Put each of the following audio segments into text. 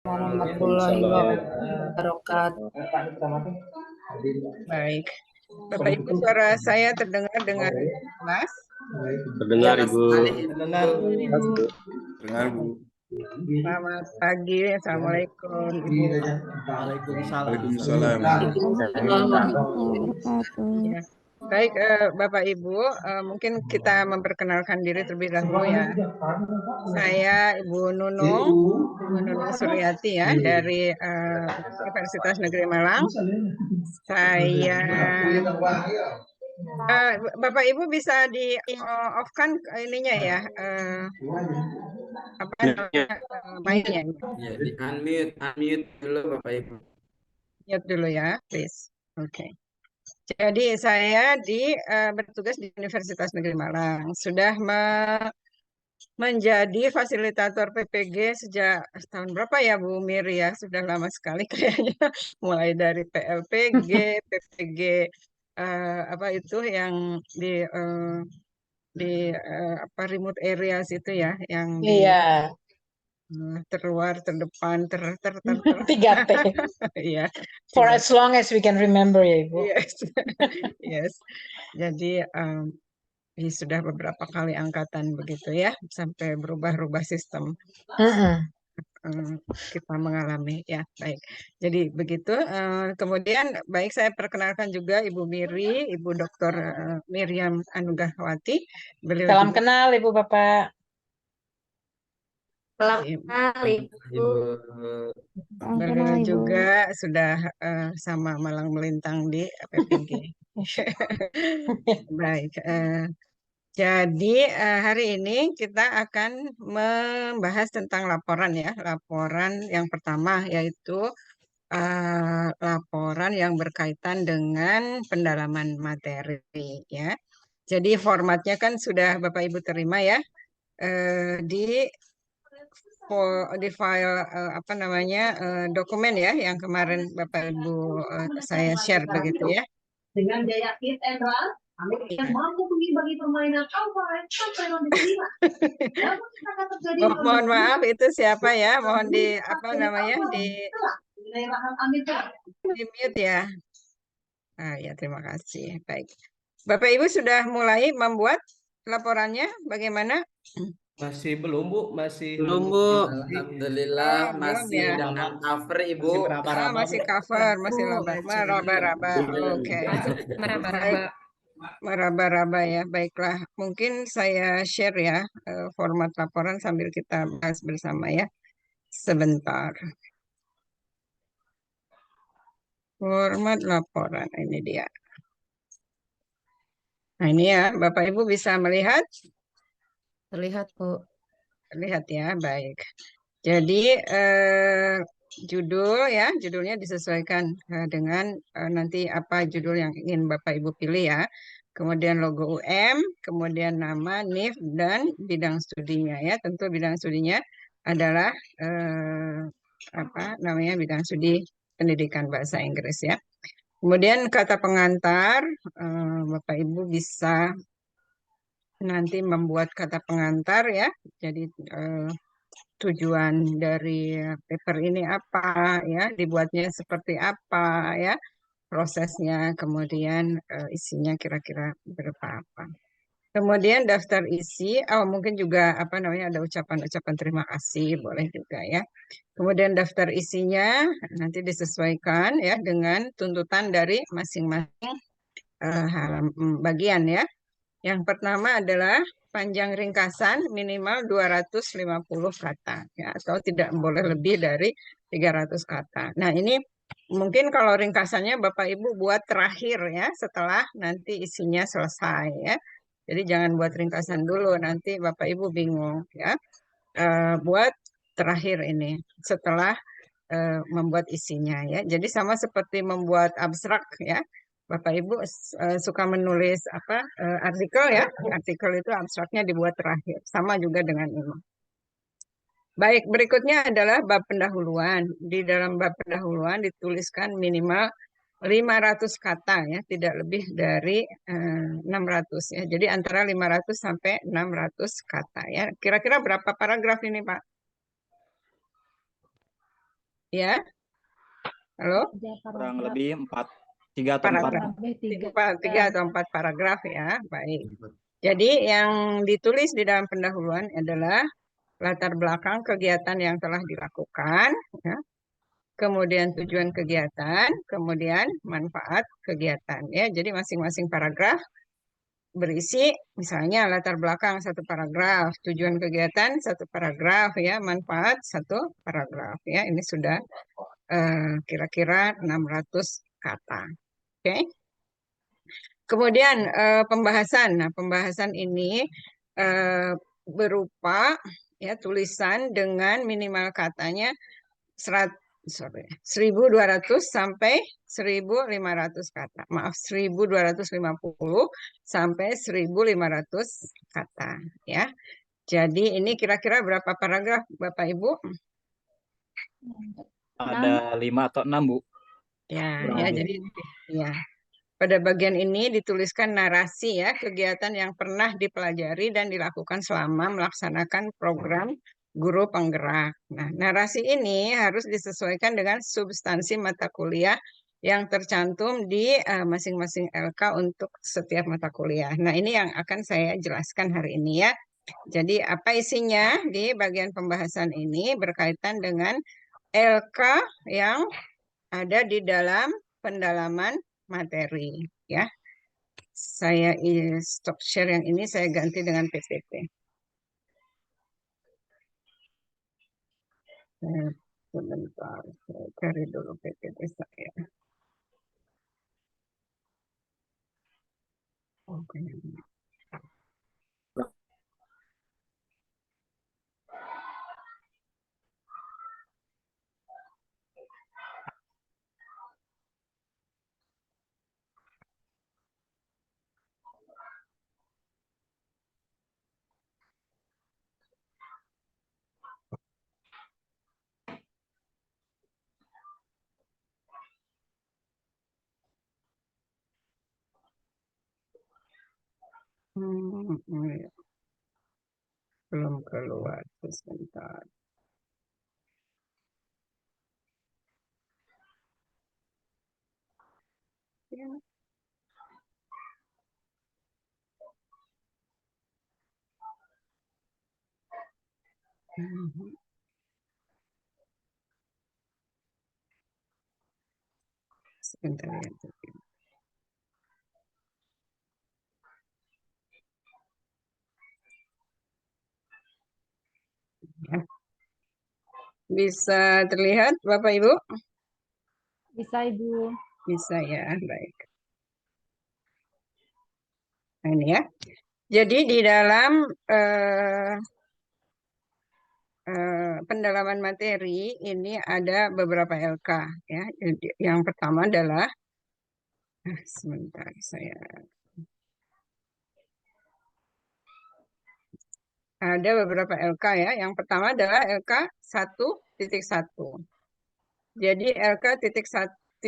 Warahmatullahi wabarakatuh. Baik. Bapak Ibu, suara saya terdengar dengan jelas? Terdengar, Ibu. Terdengar, Ibu. terdengar, Bu. Selamat pagi, Assalamualaikum Ibu. Waalaikumsalam. Ya. Baik, Bapak Ibu, mungkin kita memperkenalkan diri terlebih dahulu ya. Saya Ibu Nunung Suryati ya dari Universitas Negeri Malang. Saya Bapak Ibu bisa di off kan ininya ya, apa namanya, mainnya. Ya, di unmute dulu Bapak Ibu. Mute dulu ya, please. Oke. Jadi saya bertugas di Universitas Negeri Malang. Sudah menjadi fasilitator PPG sejak tahun berapa ya Bu Mir ya? Sudah lama sekali kayaknya. Mulai dari PLPG, PPG apa itu yang di apa remote areas itu ya, yang di Iya, terluar, terdepan, 3T. Iya. For as long as we can remember ya Ibu. Yes. Yes. Jadi sudah beberapa kali angkatan begitu ya, sampai berubah-ubah sistem kita mengalami ya. Baik. Jadi begitu. Kemudian baik, saya perkenalkan juga Ibu Miri, Ibu Dr. Miriam Anugahwati. Beliau Salam juga kenal Ibu Bapak. Ibu. beliau juga sudah sama malang melintang di PPG. Baik. Jadi hari ini kita akan membahas tentang laporan ya. Laporan yang pertama yaitu laporan yang berkaitan dengan pendalaman materi ya. Jadi formatnya kan sudah Bapak Ibu terima ya, di file apa namanya, dokumen ya yang kemarin Bapak Ibu saya share begitu ya. Dengan daya hit and run, Amerika yang mampu mengimbangi permainan Alvarez sampai ronde kelima. Mohon maaf, itu siapa ya? Mohon di apa namanya, di mute ya. Ya, terima kasih. Baik. Bapak Ibu sudah mulai membuat laporannya bagaimana? Masih belum, Bu? Masih Belum, menunggu Bu. informasi. Alhamdulillah Belum masih ya. dengan cover Ibu. Masih meraba-raba, Masih Bu. cover, masih meraba-raba. Oke. Baik. Meraba-raba ya. Baiklah. Mungkin saya share ya format laporan sambil kita bahas bersama ya. Sebentar. Format laporan ini dia. Nah, ini ya, Bapak Ibu bisa melihat? Terlihat, Bu. Lihat ya, baik. Jadi judulnya disesuaikan dengan nanti apa judul yang ingin Bapak Ibu pilih ya. Kemudian logo UM, kemudian nama, NIF, dan bidang studinya ya. Tentu bidang studinya adalah apa namanya, bidang studi pendidikan bahasa Inggris ya. Kemudian kata pengantar, Bapak Ibu bisa nanti membuat kata pengantar ya. Jadi tujuan dari paper ini apa ya, dibuatnya seperti apa ya, prosesnya, kemudian isinya kira-kira berapa apa. Kemudian daftar isi, mungkin juga apa namanya, ada ucapan-ucapan terima kasih, boleh juga ya. Kemudian daftar isinya nanti disesuaikan ya dengan tuntutan dari masing-masing bagian ya. Yang pertama adalah panjang ringkasan minimal 250 kata ya, atau tidak boleh lebih dari 300 kata. Nah, ini mungkin kalau ringkasannya Bapak Ibu buat terakhir ya, setelah nanti isinya selesai ya. Jadi jangan buat ringkasan dulu, nanti Bapak Ibu bingung ya. Buat terakhir ini setelah membuat isinya ya. Jadi sama seperti membuat abstrak ya. Bapak Ibu suka menulis apa artikel ya. Artikel itu abstraknya dibuat terakhir. Sama juga dengan ini. Baik, berikutnya adalah bab pendahuluan. Di dalam bab pendahuluan dituliskan minimal 500 kata ya, tidak lebih dari 600 ya. Jadi antara 500 sampai 600 kata ya. Kira-kira berapa paragraf ini, Pak? Ya, halo? Kurang lebih 3 atau 4. Paragraf. Tiga atau 4 paragraf ya, baik. Jadi yang ditulis di dalam pendahuluan adalah latar belakang kegiatan yang telah dilakukan, ya. Kemudian tujuan kegiatan, kemudian manfaat kegiatan. Ya, jadi masing-masing paragraf berisi misalnya latar belakang 1 paragraf, tujuan kegiatan 1 paragraf, ya, manfaat 1 paragraf. Ya, ini sudah kira-kira 600 kata. Oke. Kemudian pembahasan. Nah, pembahasan ini berupa ya tulisan dengan minimal katanya 1.200 sampai 1.500 kata. Maaf, 1.250 sampai 1.500 kata ya. Jadi ini kira-kira berapa paragraf Bapak Ibu? Ada 5 atau 6, Bu. Ya, Kurang ya lebih. jadi ya. Pada bagian ini dituliskan narasi ya, kegiatan yang pernah dipelajari dan dilakukan selama melaksanakan program guru penggerak. Nah, narasi ini harus disesuaikan dengan substansi mata kuliah yang tercantum di masing-masing LK untuk setiap mata kuliah. Nah, ini yang akan saya jelaskan hari ini ya. Jadi, apa isinya di bagian pembahasan ini berkaitan dengan LK yang ada di dalam pendalaman materi ya. Saya stop share yang ini, saya ganti dengan PPT. Sebentar, saya cari dulu PPT saya. Oke. Ya. Belum keluar, sebentar. Ya. Sebentar ya. Bisa terlihat Bapak Ibu? Bisa Ibu. Bisa ya, baik. Nah, ini ya. Jadi di dalam pendalaman materi ini ada beberapa LK ya. Yang pertama adalah sebentar saya ada beberapa LK ya. Yang pertama adalah LK 1.1. Jadi LK titik 1.1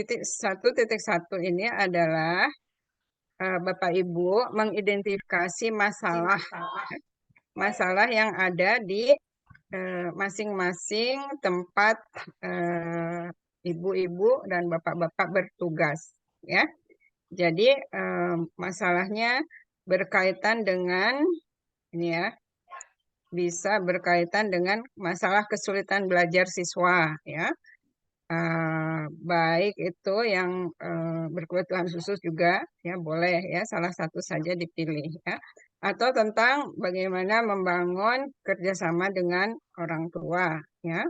ini adalah Bapak Ibu mengidentifikasi masalah yang ada di masing-masing tempat ibu-ibu dan bapak-bapak bertugas ya. Jadi masalahnya berkaitan dengan ini ya, bisa berkaitan dengan masalah kesulitan belajar siswa ya. Baik itu yang berkebutuhan khusus juga ya, boleh ya, salah satu saja dipilih ya. Atau tentang bagaimana membangun kerjasama dengan orang tua ya.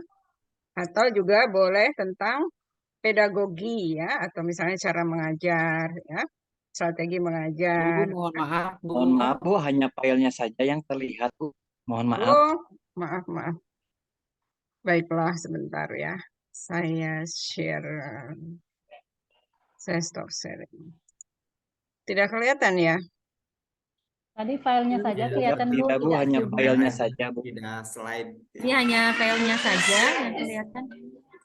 Atau juga boleh tentang pedagogi ya, atau misalnya cara mengajar ya, strategi mengajar. Bu, mohon maaf, Bu. Mohon maaf, Bu, hanya filenya saja yang terlihat, Bu. Mohon maaf. Oh, maaf. Baiklah, sebentar ya. Saya share. Saya stop sharing. Tidak kelihatan ya? Tadi filenya saja kelihatan Bu. Tidak, Bu, hanya filenya saja, Bu. Tidak slide. Ini hanya filenya saja yang kelihatan.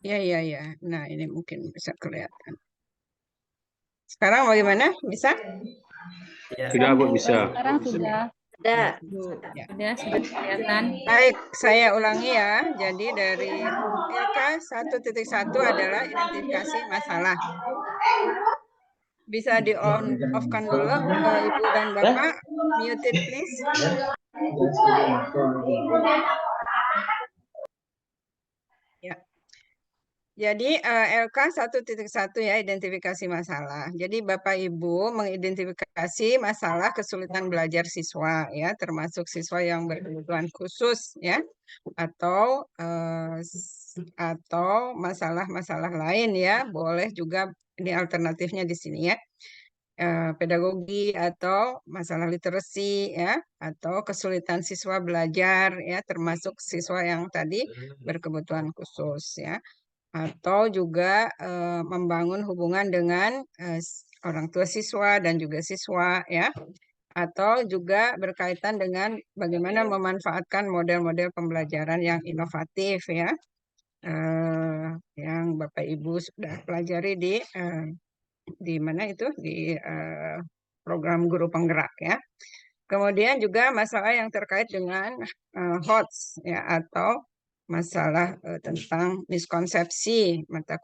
Ya. Nah, ini mungkin bisa kelihatan. Sekarang bagaimana? Bisa? Tidak, Bu, bisa. Sekarang sudah. Ada. Ya. Sudah kelihatan. Baik, saya ulangi ya. Jadi dari LK 1.1 adalah identifikasi masalah. Bisa di off-kan dulu, Ibu dan Bapak. Muted please. Ya. Jadi LK 1.1 ya, identifikasi masalah. Jadi Bapak Ibu mengidentifikasi masalah kesulitan belajar siswa ya, termasuk siswa yang berkebutuhan khusus ya, atau masalah-masalah lain ya. Boleh juga ini alternatifnya di sini ya. Pedagogi atau masalah literasi ya, atau kesulitan siswa belajar ya, termasuk siswa yang tadi berkebutuhan khusus ya, atau juga membangun hubungan dengan orang tua siswa dan juga siswa ya, atau juga berkaitan dengan bagaimana memanfaatkan model-model pembelajaran yang inovatif ya, yang Bapak Ibu sudah pelajari di mana itu di program guru penggerak ya. Kemudian juga masalah yang terkait dengan HOTS ya, atau masalah tentang miskonsepsi mata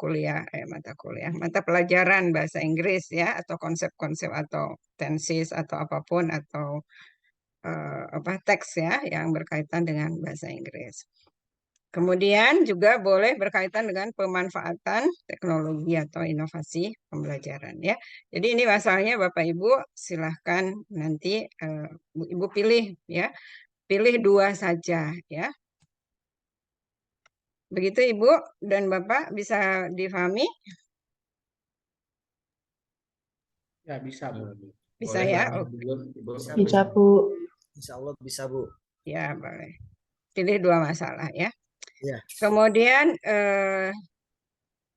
pelajaran bahasa Inggris ya, atau konsep-konsep atau tenses atau apapun, atau teks ya yang berkaitan dengan bahasa Inggris. Kemudian juga boleh berkaitan dengan pemanfaatan teknologi atau inovasi pembelajaran ya. Jadi ini masalahnya Bapak Ibu silahkan nanti Ibu pilih ya. Pilih 2 saja ya. Begitu Ibu dan Bapak, bisa difahami? Ya bisa, Bu. Bisa Boleh, ya? Pak. Oh, Bisa, Bu. Insya Allah bisa, Bu. ya boleh. Pilih 2 masalah ya. Ya. Kemudian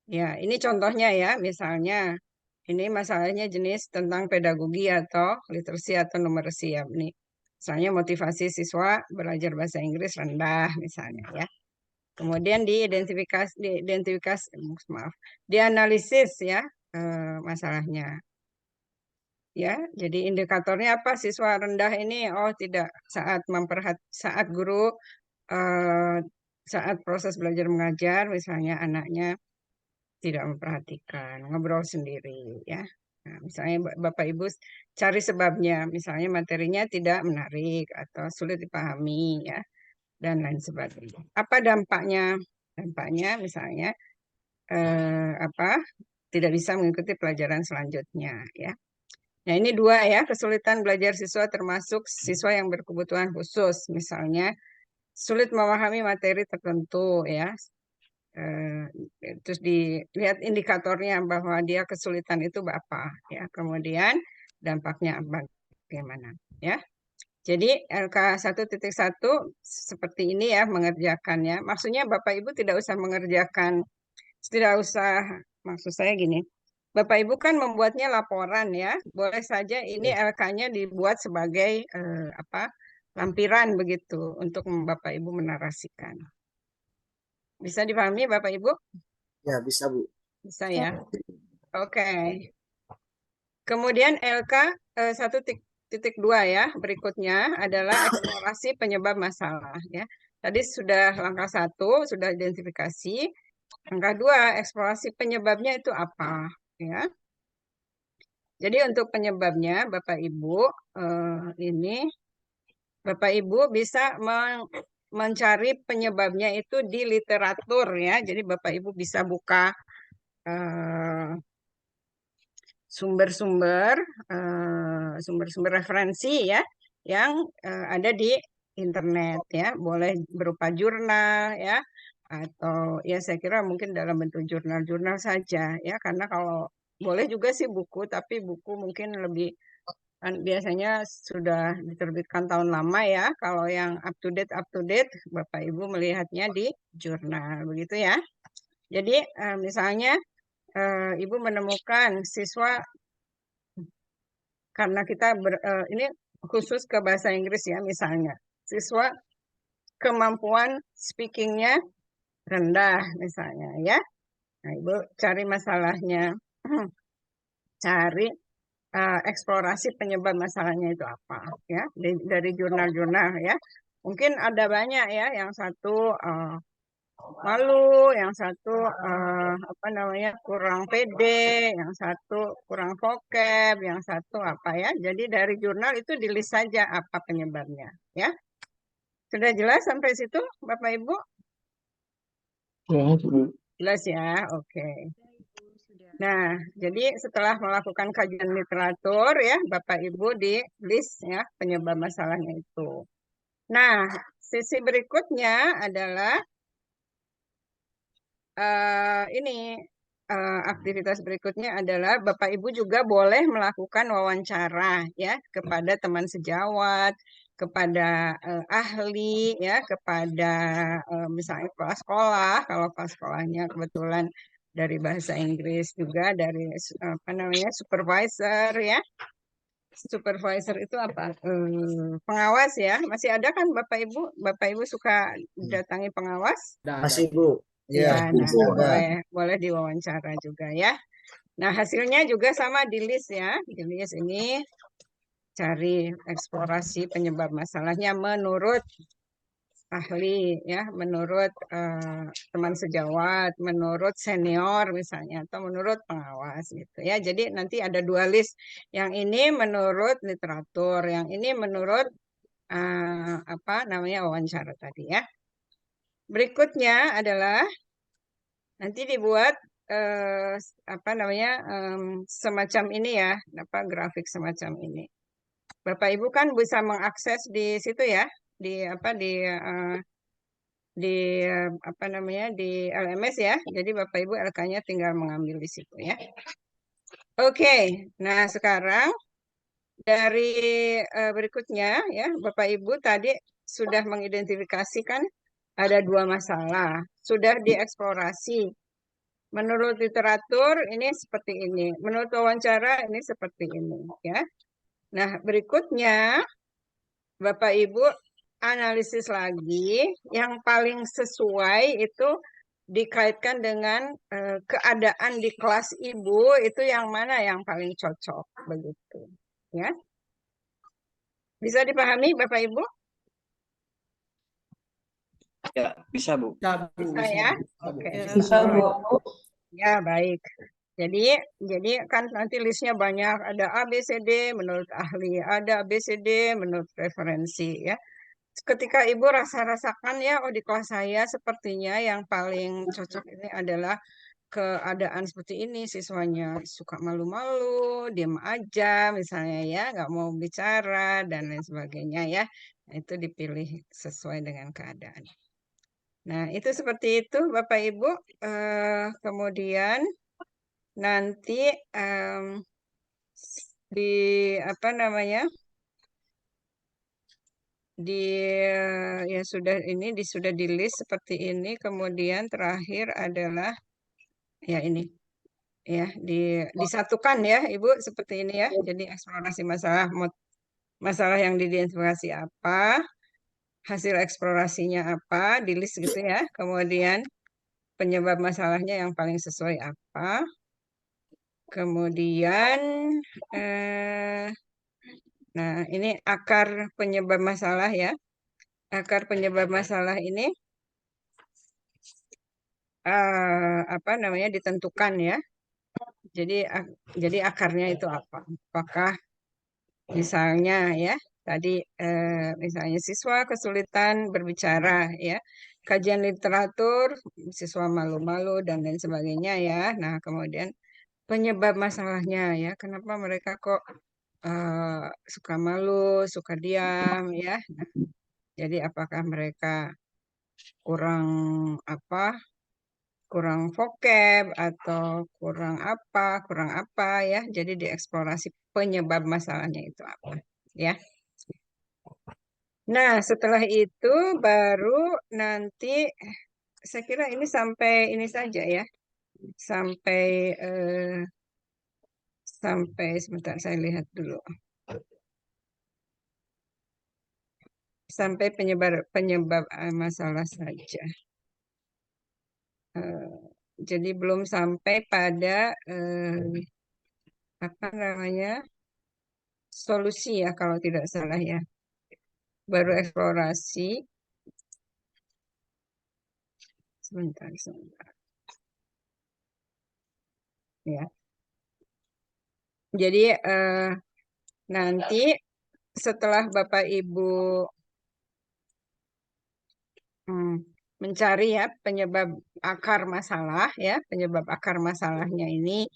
ya ini contohnya ya, misalnya ini masalahnya jenis tentang pedagogi atau literasi atau numeracy ya. Ini misalnya motivasi siswa belajar bahasa Inggris rendah misalnya ya. Kemudian dianalisis ya masalahnya. Ya, jadi indikatornya apa? Siswa rendah ini tidak saat guru saat proses belajar mengajar misalnya anaknya tidak memperhatikan, ngobrol sendiri ya. Nah, misalnya Bapak Ibu cari sebabnya, misalnya materinya tidak menarik atau sulit dipahami ya, dan lain sebagainya. Apa dampaknya? Dampaknya misalnya tidak bisa mengikuti pelajaran selanjutnya ya. Nah, ini 2 ya, kesulitan belajar siswa termasuk siswa yang berkebutuhan khusus, misalnya sulit memahami materi tertentu ya. Terus dilihat indikatornya bahwa dia kesulitan itu apa ya, kemudian dampaknya bagaimana ya. Jadi LK 1.1 seperti ini ya mengerjakannya. Maksudnya Bapak Ibu maksud saya gini. Bapak Ibu kan membuatnya laporan ya. Boleh saja ini LK-nya dibuat sebagai lampiran begitu untuk Bapak Ibu menarasikan. Bisa dipahami Bapak Ibu? Ya, bisa, Bu. Bisa ya. Oke. Kemudian LK 1.2 ya, berikutnya adalah eksplorasi penyebab masalah ya. Tadi sudah langkah 1 sudah identifikasi. Langkah 2 eksplorasi penyebabnya itu apa ya. Jadi untuk penyebabnya Bapak Ibu Bapak Ibu bisa mencari penyebabnya itu di literatur ya. Jadi Bapak Ibu bisa buka sumber-sumber referensi ya yang ada di internet ya. Boleh berupa jurnal ya, atau ya saya kira mungkin dalam bentuk jurnal-jurnal saja ya, karena kalau boleh juga sih buku, tapi buku mungkin lebih biasanya sudah diterbitkan tahun lama ya. Kalau yang up to date Bapak Ibu melihatnya di jurnal begitu ya. Jadi misalnya Ibu menemukan siswa, karena kita ini khusus ke bahasa Inggris ya, misalnya siswa kemampuan speakingnya rendah misalnya ya. Nah, Ibu cari masalahnya, cari eksplorasi penyebab masalahnya itu apa ya dari jurnal-jurnal ya. Mungkin ada banyak ya, yang satu malu, yang satu apa namanya kurang pede, yang satu kurang vocab, yang satu apa ya. Jadi dari jurnal itu di-list saja apa penyebabnya ya. Sudah jelas sampai situ Bapak Ibu? Jelas ya, oke. Nah, jadi setelah melakukan kajian literatur ya, Bapak Ibu di list ya penyebab masalahnya itu. Nah, sisi berikutnya adalah ini aktivitas berikutnya adalah Bapak Ibu juga boleh melakukan wawancara ya kepada teman sejawat, kepada ahli ya, kepada misalnya kepala sekolah, kalau kepala sekolahnya kebetulan dari bahasa Inggris, juga dari apa namanya supervisor ya. Supervisor itu apa? Pengawas ya. Masih ada kan Bapak Ibu? Bapak Ibu suka datangi pengawas? Masih Bu. Ya, Ya, nah, masih ada. boleh diwawancara juga ya. Nah, hasilnya juga sama di list ya. Di list ini cari eksplorasi penyebab masalahnya menurut ahli ya, menurut teman sejawat, menurut senior misalnya, atau menurut pengawas gitu ya. Jadi nanti ada dua list. Yang ini menurut literatur, yang ini menurut apa namanya wawancara tadi ya. Berikutnya adalah nanti dibuat apa namanya semacam ini ya, apa grafik semacam ini. Bapak Ibu kan bisa mengakses di situ ya, di apa di apa namanya di LMS ya. Jadi Bapak Ibu LK-nya tinggal mengambil di situ ya. Oke, nah sekarang dari berikutnya ya, Bapak Ibu tadi sudah mengidentifikasikan ada dua masalah, sudah dieksplorasi. Menurut literatur ini seperti ini, menurut wawancara ini seperti ini ya. Nah, berikutnya Bapak Ibu analisis lagi yang paling sesuai itu dikaitkan dengan keadaan di kelas Ibu, itu yang mana yang paling cocok begitu ya. Bisa dipahami Bapak Ibu? Ya, bisa Bu. Bisa ya? Oke. Bisa, Bu. Ya, baik. Jadi kan nanti listnya banyak, ada A, B, C, D menurut ahli, ada B, C, D menurut referensi ya. Ketika Ibu rasakan ya, oh di kelas saya sepertinya yang paling cocok ini adalah keadaan seperti ini, siswanya suka malu-malu, diam aja misalnya ya, nggak mau bicara dan lain sebagainya ya. Nah, itu dipilih sesuai dengan keadaan. Nah, itu seperti itu Bapak Ibu. Kemudian nanti di apa namanya di ya sudah ini sudah di list seperti ini. Kemudian terakhir adalah ya ini ya disatukan ya Ibu seperti ini ya. Jadi eksplorasi masalah yang diidentifikasi apa, hasil eksplorasinya apa, di list gitu ya. Kemudian penyebab masalahnya yang paling sesuai apa. Kemudian nah ini akar penyebab masalah ya. Akar penyebab masalah ini apa namanya ditentukan ya. Jadi akarnya itu apa? Apakah misalnya ya tadi misalnya siswa kesulitan berbicara ya, kajian literatur siswa malu-malu dan lain sebagainya ya. Nah kemudian penyebab masalahnya ya, kenapa mereka kok suka malu, suka diam ya. Nah, jadi apakah mereka kurang apa? Kurang vocab atau kurang apa ya. Jadi dieksplorasi penyebab masalahnya itu apa ya. Nah, setelah itu baru nanti saya kira ini sampai ini saja ya. Sampai sebentar saya lihat dulu. Sampai penyebab masalah saja. Jadi belum sampai pada apa namanya solusi ya kalau tidak salah ya. Baru eksplorasi. Sebentar. Ya. Jadi nanti setelah Bapak Ibu mencari ya penyebab akar masalah ya, penyebab akar masalahnya ini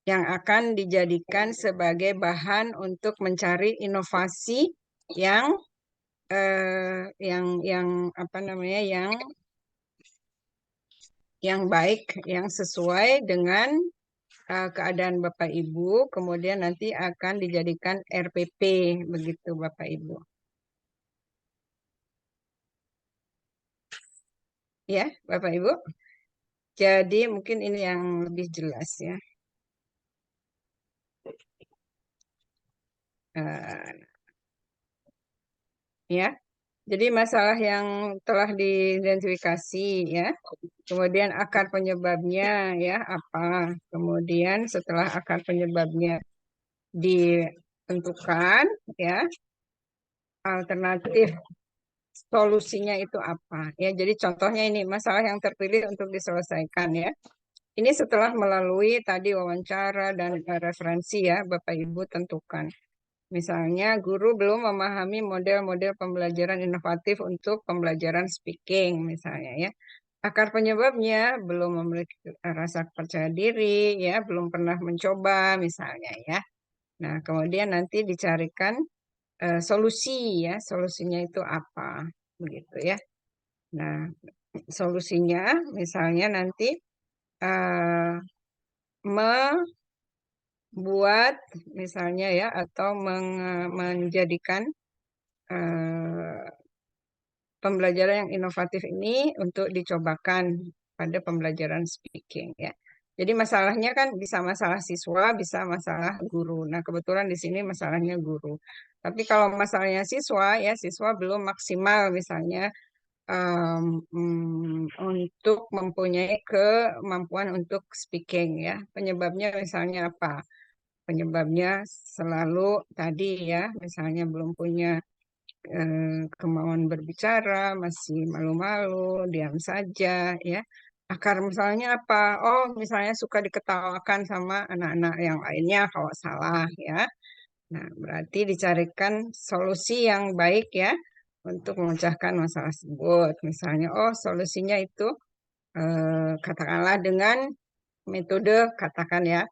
yang akan dijadikan sebagai bahan untuk mencari inovasi yang apa namanya yang baik, yang sesuai dengan keadaan Bapak Ibu, kemudian nanti akan dijadikan RPP begitu Bapak Ibu. Ya, Bapak Ibu. Jadi mungkin ini yang lebih jelas ya. Ya. Jadi masalah yang telah diidentifikasi ya. Kemudian akar penyebabnya ya apa. Kemudian setelah akar penyebabnya ditentukan ya, alternatif solusinya itu apa ya. Jadi contohnya ini masalah yang terpilih untuk diselesaikan ya. Ini setelah melalui tadi wawancara dan referensi ya, Bapak Ibu tentukan. Misalnya guru belum memahami model-model pembelajaran inovatif untuk pembelajaran speaking misalnya ya. Akar penyebabnya belum memiliki rasa percaya diri ya, belum pernah mencoba misalnya ya. Nah, kemudian nanti dicarikan solusi ya, solusinya itu apa begitu ya. Nah, solusinya misalnya nanti membuat misalnya ya atau menjadikan pembelajaran yang inovatif ini untuk dicobakan pada pembelajaran speaking ya. Jadi masalahnya kan bisa masalah siswa, bisa masalah guru. Nah, kebetulan di sini masalahnya guru. Tapi kalau masalahnya siswa ya, siswa belum maksimal misalnya untuk mempunyai kemampuan untuk speaking ya. Penyebabnya misalnya apa? Penyebabnya selalu tadi ya, misalnya belum punya kemauan berbicara, masih malu-malu, diam saja ya. Akar misalnya apa? Oh, misalnya suka diketawakan sama anak-anak yang lainnya kalau salah ya. Nah, berarti dicarikan solusi yang baik ya untuk memecahkan masalah tersebut. Misalnya, oh solusinya itu katakanlah dengan metode katakan ya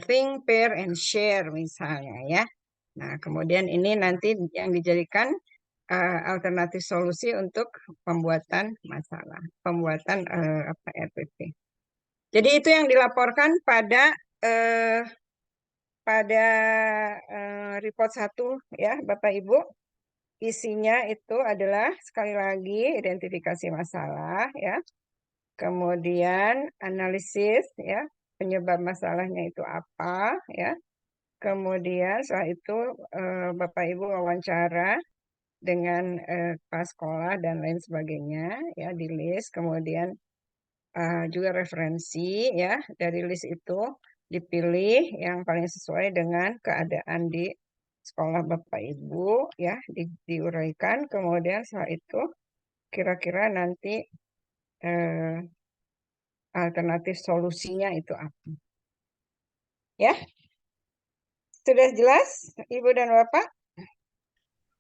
think, pair, and share misalnya ya. Nah, kemudian ini nanti yang dijadikan alternatif solusi untuk pembuatan masalah, pembuatan RPP. Jadi itu yang dilaporkan pada report 1 ya Bapak Ibu. Isinya itu adalah sekali lagi identifikasi masalah ya. Kemudian analisis ya, penyebab masalahnya itu apa ya. Kemudian setelah itu Bapak Ibu wawancara dengan kepala sekolah dan lain sebagainya ya di list. Kemudian juga referensi ya, dari list itu dipilih yang paling sesuai dengan keadaan di sekolah Bapak Ibu ya, diuraikan. Kemudian setelah itu kira-kira nanti alternatif solusinya itu apa ya. Sudah jelas Ibu dan Bapak?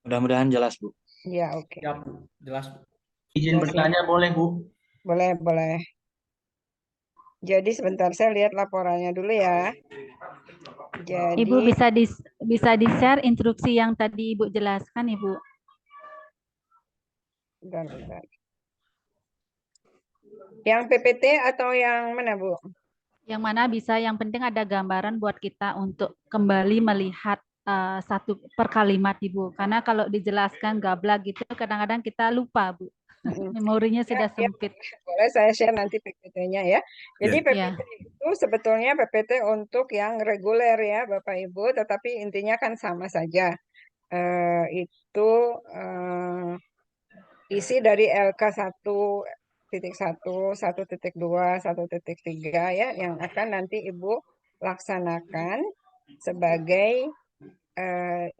Mudah-mudahan jelas, Bu. Ya, oke. Siap, Bu. Jelas, Bu. Izin bertanya boleh, Bu? Boleh. Jadi sebentar saya lihat laporannya dulu ya. Jadi Ibu bisa di-share instruksi yang tadi Ibu jelaskan, Ibu. bentar. Yang PPT atau yang mana, Bu? Yang mana bisa, yang penting ada gambaran buat kita untuk kembali melihat satu per kalimat, Ibu. Karena kalau dijelaskan gablak gitu, kadang-kadang kita lupa, Bu. Memorinya sudah sempit. Boleh saya share nanti PPT-nya ya. Jadi PPT itu sebetulnya PPT untuk yang reguler ya Bapak Ibu, tetapi intinya kan sama saja. Itu isi dari LK 1.1, 1.2, 1.3 ya, yang akan nanti Ibu laksanakan sebagai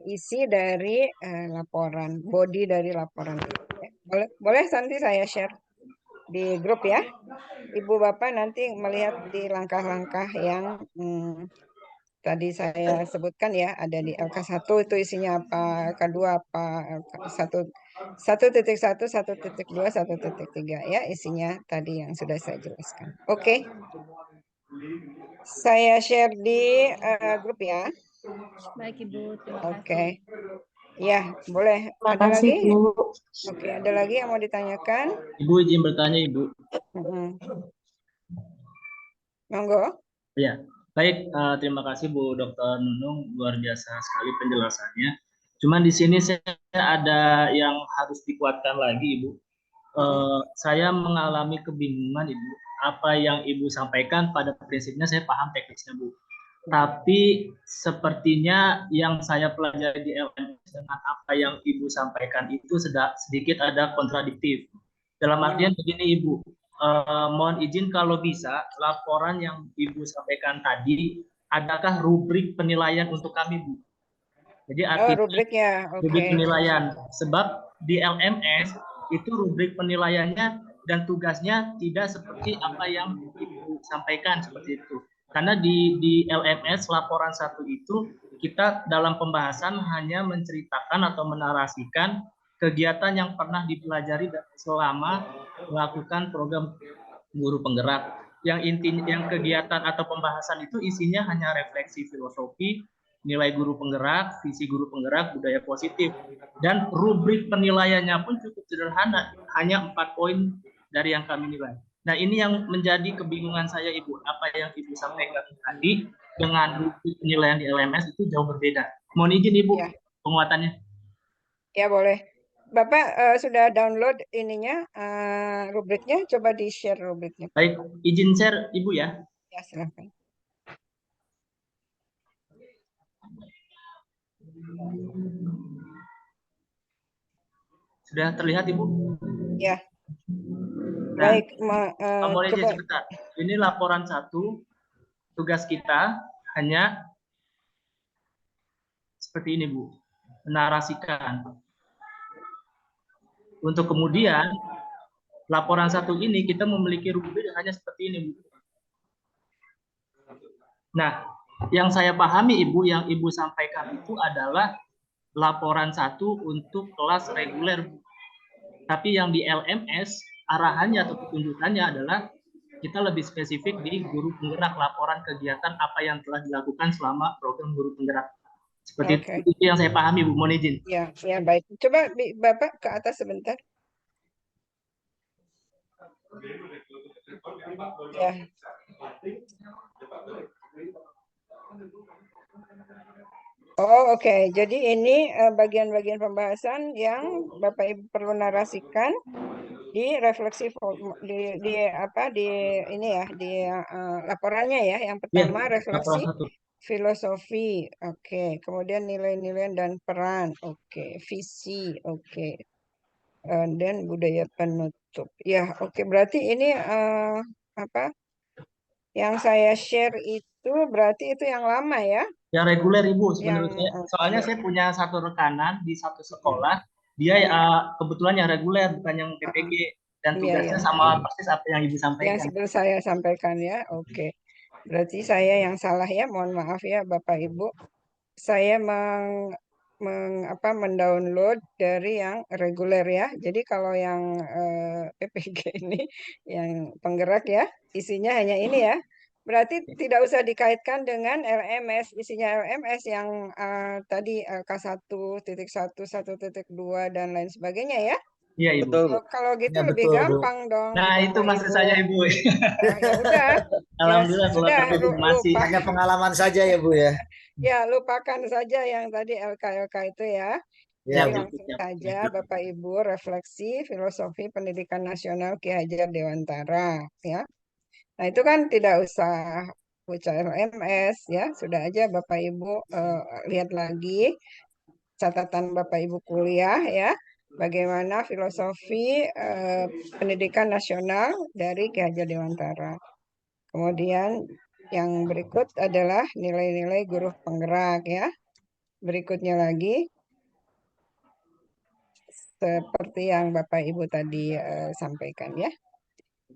isi dari laporan, body dari laporan itu. Ya. Boleh nanti saya share di grup ya. Ibu Bapak nanti melihat di langkah-langkah yang tadi saya sebutkan ya, ada di LK1 itu isinya apa, LK2 apa, LK1, 1.1, 1.2, 1.3 ya, isinya tadi yang sudah saya jelaskan. Oke. Saya share di grup ya. Baik Ibu, terima kasih. Oke. Ya, boleh. Terima Ada kasih, lagi? Bu. Oke, ada lagi yang mau ditanyakan? Ibu izin bertanya, Ibu. Monggo. Ya, baik. Terima kasih Bu Dr. Nunung, luar biasa sekali penjelasannya. Cuman di sini saya ada yang harus dikuatkan lagi, Ibu. Saya mengalami kebingungan, Ibu. Apa yang Ibu sampaikan pada prinsipnya saya paham teknisnya, Bu. Tapi sepertinya yang saya pelajari di LMS dengan apa yang Ibu sampaikan itu sedikit ada kontradiktif. Dalam artian begini, Ibu. Mohon izin kalau bisa laporan yang Ibu sampaikan tadi, adakah rubrik penilaian untuk kami, Bu? Jadi artinya rubriknya, rubrik penilaian. Sebab di LMS itu rubrik penilaiannya dan tugasnya tidak seperti apa yang Ibu sampaikan seperti itu. Karena di LMS laporan 1 itu kita dalam pembahasan hanya menceritakan atau menarasikan kegiatan yang pernah dipelajari selama melakukan program guru penggerak. Yang kegiatan atau pembahasan itu isinya hanya refleksi filosofi, nilai guru penggerak, visi guru penggerak, budaya positif. Dan rubrik penilaiannya pun cukup sederhana, hanya 4 poin dari yang kami nilai. Nah, ini yang menjadi kebingungan saya, Ibu. Apa yang Ibu sampaikan tadi dengan rubrik penilaian di LMS itu jauh berbeda. Mohon izin, Ibu, penguatannya. Ya, boleh. Bapak sudah download ininya, rubriknya, coba di-share rubriknya. Baik, izin share, Ibu ya. Ya, silakan. Sudah terlihat, Ibu? Ya. Nah, baik, mohon izin coba. sebentar. Ini laporan 1, tugas kita hanya seperti ini, Bu. Menarasikan. Untuk kemudian, laporan 1 ini kita memiliki rubrik hanya seperti ini, Bu. Nah, yang saya pahami, Ibu, yang Ibu sampaikan itu adalah laporan 1 untuk kelas reguler, Bu. Tapi yang di LMS, arahannya atau petunjukannya adalah kita lebih spesifik di guru penggerak, laporan kegiatan apa yang telah dilakukan selama program guru penggerak. Seperti itu yang saya pahami, Bu. Mohon izin. Ya, baik. Coba Bapak ke atas sebentar. Ya. Oh, oke. Jadi ini bagian-bagian pembahasan yang Bapak Ibu perlu narasikan di refleksi di ini ya, di laporannya ya. Yang pertama refleksi filosofi, oke. Kemudian nilai-nilai dan peran, oke. Visi, oke. Dan budaya penutup. Ya, oke. Berarti ini yang saya share itu berarti itu yang lama ya? Yang reguler, Ibu, menurut saya. Soalnya saya punya satu rekanan di satu sekolah, dia kebetulan yang reguler, bukan yang PPG. Dan tugasnya sama persis apa yang Ibu sampaikan. Yang sudah saya sampaikan ya, oke. Berarti saya yang salah ya, mohon maaf ya Bapak Ibu. Saya mendownload dari yang reguler ya. Jadi kalau yang PPG ini, yang penggerak ya, isinya hanya ini ya. Berarti tidak usah dikaitkan dengan LMS, isinya LMS yang tadi LK1, 1.1, 1.2, dan lain sebagainya ya. Iya, Ibu. Kalau gitu ya, lebih gampang dong. Nah, itu maksud saya, Ibu. Ya udah. Alhamdulillah, sudah, masih. Hanya pengalaman saja ya, Bu ya. Ya, lupakan saja yang tadi LK itu ya. Ya, Jadi langsung saja Bapak Ibu refleksi filosofi pendidikan nasional Ki Hajar Dewantara ya. Nah, itu kan tidak usah baca LMS ya, sudah aja Bapak Ibu lihat lagi catatan Bapak Ibu kuliah ya, bagaimana filosofi pendidikan nasional dari Ki Hajar Dewantara. Kemudian yang berikut adalah nilai-nilai guru penggerak ya. berikutnya lagi, seperti yang Bapak Ibu tadi sampaikan ya.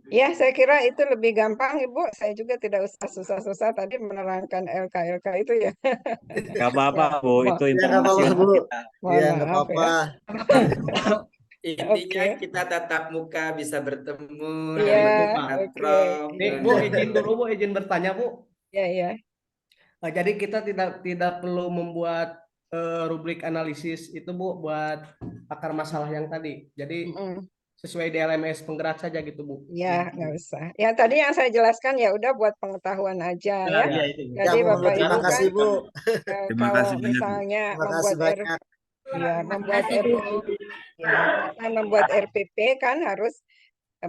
Ya, saya kira itu lebih gampang, Ibu. Saya juga tidak usah susah-susah tadi menerangkan LK-LK itu ya. Gak apa-apa, Bu. Itu Ya nggak informasi apa-apa, untuk Bu. kita. Mohon Iya nggak maaf apa-apa. ya. Intinya Oke. kita tatap muka bisa bertemu Iya, dengan oke. Prof. Nih, Bu, izin dulu, Bu, izin bertanya, Bu. Ya, ya. Jadi kita tidak perlu membuat rubrik analisis itu, Bu, buat akar masalah yang tadi. Jadi sesuai di LMS penggerak saja gitu, Bu. Ya, nggak usah. Ya, tadi yang saya jelaskan ya udah buat pengetahuan aja ya. Iya, itu. Bu. Ya, Jadi Bu. Bapak Terima Ibu kan kasih, Bu. Terima kalau kasih banyak, Bu. misalnya Terima kasih banyak. membuat kasih, Bu. membuat RPP kan harus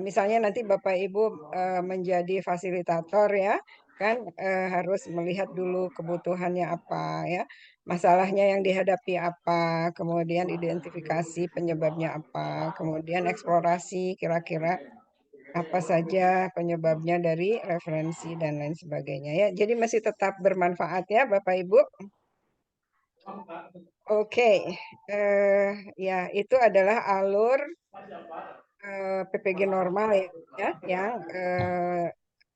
misalnya nanti Bapak Ibu menjadi fasilitator ya, kan harus melihat dulu kebutuhannya apa ya, masalahnya yang dihadapi apa, kemudian identifikasi penyebabnya apa, kemudian eksplorasi kira-kira apa saja penyebabnya dari referensi dan lain sebagainya ya. Jadi masih tetap bermanfaat ya Bapak Ibu. Oke, ya itu adalah alur PPG normal ya yang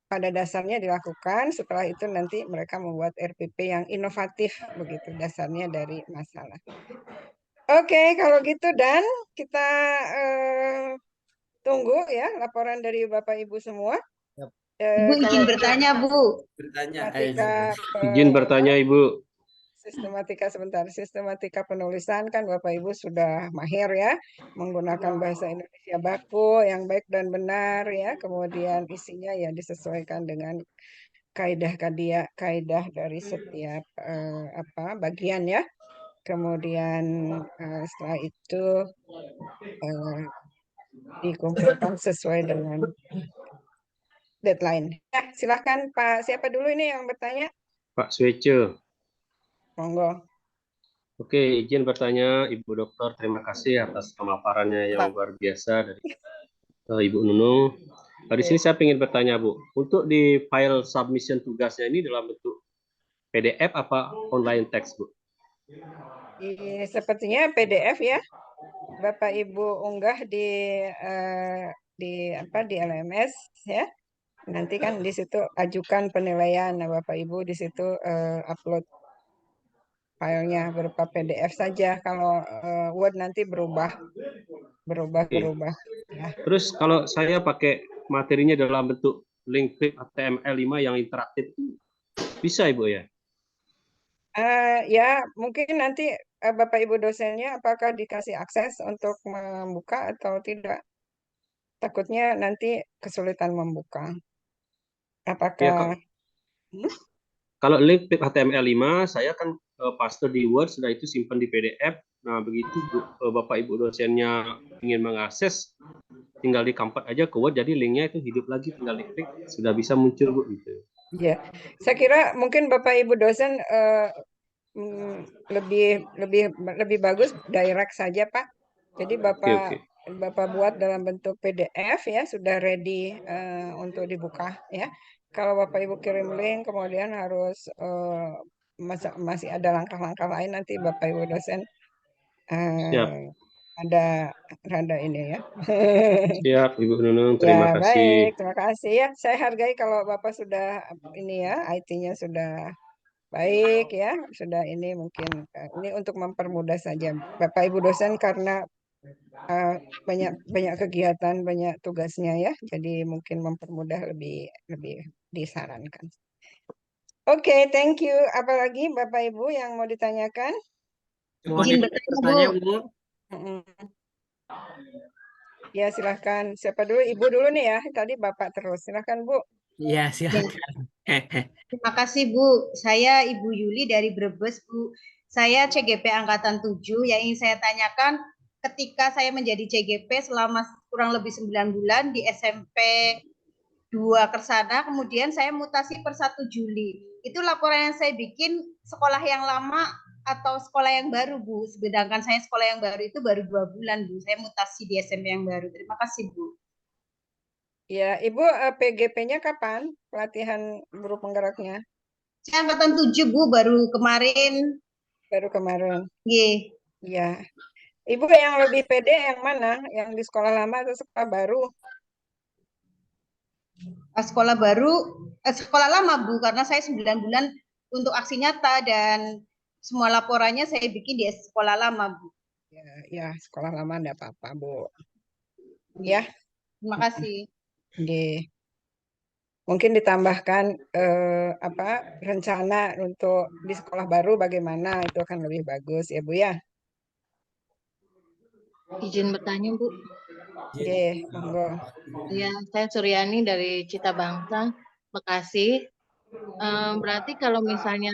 pada dasarnya dilakukan. Setelah itu nanti mereka membuat RPP yang inovatif begitu dasarnya dari masalah. Oke, kalau gitu dan kita tunggu ya laporan dari Bapak Ibu semua. Ibu izin bertanya, Bu. Bertanya. Izin bertanya, Ibu. Sistematika penulisan kan Bapak Ibu sudah mahir ya menggunakan bahasa Indonesia baku yang baik dan benar ya, kemudian isinya ya disesuaikan dengan kaidah dari setiap bagian ya, kemudian setelah itu dikumpulkan sesuai dengan deadline. Ya, silahkan Pak, siapa dulu ini yang bertanya? Pak Swece. Monggo. Oke, izin bertanya Ibu Dokter, terima kasih atas pemaparannya yang luar biasa dari Ibu Nunung. Di sini saya ingin bertanya, Bu, untuk di file submission tugasnya ini dalam bentuk PDF apa online text, Bu? Sepertinya PDF ya. Bapak Ibu unggah di LMS ya. Nanti kan di situ ajukan penilaian. Nah, Bapak Ibu di situ upload filenya berupa PDF saja. Kalau Word nanti berubah. Ya. Terus kalau saya pakai materinya dalam bentuk link HTML5 yang interaktif, bisa Ibu ya? Ya, mungkin nanti Bapak Ibu dosennya apakah dikasih akses untuk membuka atau tidak? Takutnya nanti kesulitan membuka. Apakah kalau link HTML5 saya kan paste di Word, sudah itu simpan di PDF. Nah, begitu Bapak Ibu dosennya ingin mengakses, tinggal di convert aja ke Word, jadi linknya itu hidup lagi, tinggal diklik, sudah bisa muncul, Bu. Gitu. Ya, saya kira mungkin Bapak Ibu dosen lebih bagus direct saja, Pak. Jadi Bapak buat dalam bentuk PDF ya, sudah ready untuk dibuka ya. Kalau Bapak Ibu kirim link kemudian harus masih ada langkah-langkah lain, nanti Bapak Ibu dosen ada rada ini ya. Siap, Ibu Nunung, terima kasih. Baik, terima kasih ya. Saya hargai kalau Bapak sudah ini ya, IT-nya sudah baik ya, sudah ini mungkin ini untuk mempermudah saja Bapak Ibu dosen karena banyak kegiatan, banyak tugasnya ya, jadi mungkin mempermudah lebih disarankan. Oke, thank you. Apalagi Bapak Ibu yang mau ditanyakan? Izin bertanya, Bu. Ya, silahkan. Siapa dulu? Ibu dulu nih ya. Tadi Bapak terus. Silahkan, Bu. Iya, silakan. Terima kasih, Bu. Saya Ibu Yuli dari Brebes, Bu. Saya CGP Angkatan 7. Yang ingin saya tanyakan, ketika saya menjadi CGP selama kurang lebih 9 bulan di SMP 2 Kersana, kemudian saya mutasi per 1 Juli. Itu laporan yang saya bikin sekolah yang lama atau sekolah yang baru, Bu. Sedangkan saya sekolah yang baru itu baru 2 bulan, Bu. Saya mutasi di SMP yang baru. Terima kasih, Bu. Ya, Ibu PGP-nya kapan pelatihan guru penggeraknya? Saya angkatan 7, Bu, baru kemarin. baru kemarin. Nggih. Ya. Ibu yang lebih pede yang mana? Yang di sekolah lama atau sekolah baru? Sekolah baru, sekolah lama Bu, karena saya 9 bulan untuk aksi nyata dan semua laporannya saya bikin di sekolah lama Bu. Ya, sekolah lama enggak apa-apa, Bu. Ya. Terima kasih. Oke. Mungkin ditambahkan rencana untuk di sekolah baru bagaimana, itu akan lebih bagus ya Bu ya. Izin bertanya, Bu. Oke, monggo. Ya, saya Suryani dari Cita Bangsa, Bekasi. Berarti kalau misalnya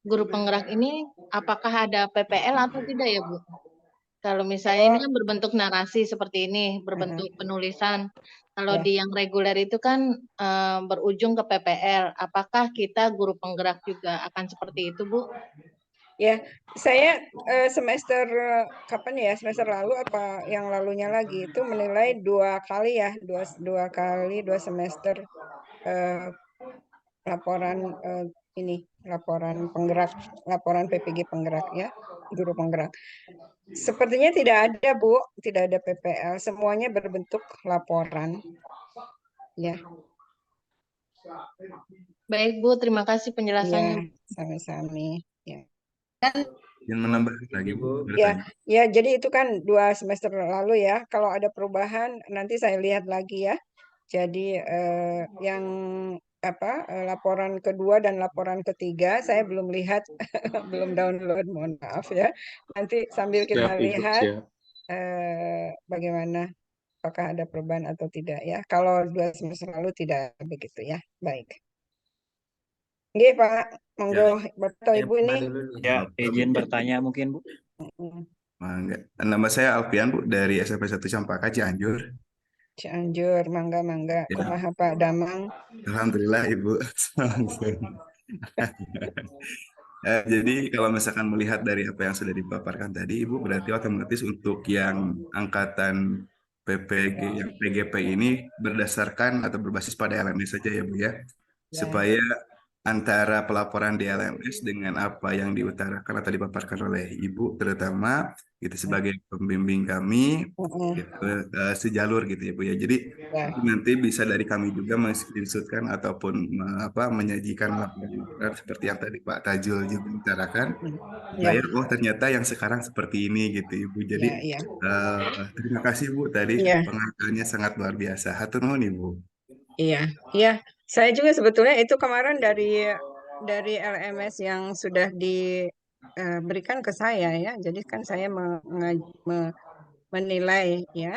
guru penggerak ini, apakah ada PPL atau tidak ya, Bu? Kalau misalnya ini kan berbentuk narasi seperti ini, berbentuk penulisan. Kalau Ya. di yang reguler itu kan berujung ke PPL. Apakah kita guru penggerak juga akan seperti itu, Bu? Ya, saya semester kapan ya? Semester lalu apa yang lalunya lagi itu menilai 2 kali ya, dua kali 2 semester laporan laporan penggerak, laporan PPG penggerak ya, guru penggerak. Sepertinya tidak ada Bu, tidak ada PPL, semuanya berbentuk laporan. Ya. Baik Bu, terima kasih Ya, penjelasannya. sama-sama. Ya. Yang menambah lagi Bu, Ya, jadi itu kan 2 semester lalu ya. Kalau ada perubahan nanti saya lihat lagi ya. Jadi yang laporan kedua dan laporan ketiga saya belum lihat, belum download, mohon maaf ya. Nanti sambil kita Siap, Ibu, lihat siap. bagaimana, apakah ada perubahan atau tidak ya. Kalau 2 semester lalu tidak begitu ya. Baik. Oke Pak, monggo Bapak atau Ibu ini. Ya, izin bertanya mungkin Bu. Mangga. Nama saya Alfian Bu dari SMP 1 Campaka Cianjur. Cianjur, mangga. Ya. Kumaha Pak Damang? Alhamdulillah Ibu. Jadi kalau misalkan melihat dari apa yang sudah dipaparkan tadi, Ibu berarti otomatis untuk yang angkatan PPG, yang PGP ini berdasarkan atau berbasis pada LMS saja ya Bu ya, supaya antara pelaporan di LMS dengan apa yang diutarakan atau dipaparkan oleh Ibu terutama gitu sebagai pembimbing kami gitu, sejalur gitu ya Bu ya. Jadi nanti bisa dari kami juga men-screenshotkan ataupun menyajikan laporan seperti yang tadi Pak Tajul juga utarakan. Supaya ternyata yang sekarang seperti ini gitu Ibu. Jadi terima kasih Bu tadi pengarahannya sangat luar biasa. Hatur nuhun Ibu. Iya. Saya juga sebetulnya itu kemarin dari LMS yang sudah diberikan ke saya ya. Jadi kan saya menilai ya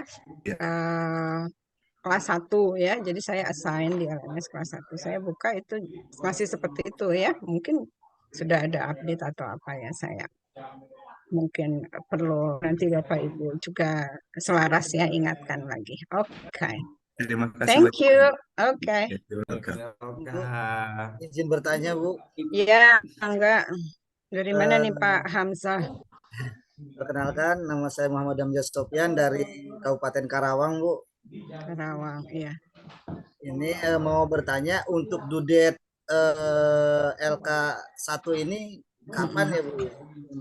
kelas 1 ya. Jadi saya assign di LMS kelas 1. Saya buka itu masih seperti itu ya. Mungkin sudah ada update atau apa ya, saya mungkin perlu nanti Bapak Ibu juga selaras ya, ingatkan lagi. Oke. Terima kasih. Thank you. Oke. Izin bertanya Bu. Iya, enggak. Dari mana nih Pak Hamzah? Perkenalkan, nama saya Muhammad Amjad Sofyan dari Kabupaten Karawang Bu. Karawang, iya. Ini mau bertanya untuk dudet LK1 ini kapan ya Bu?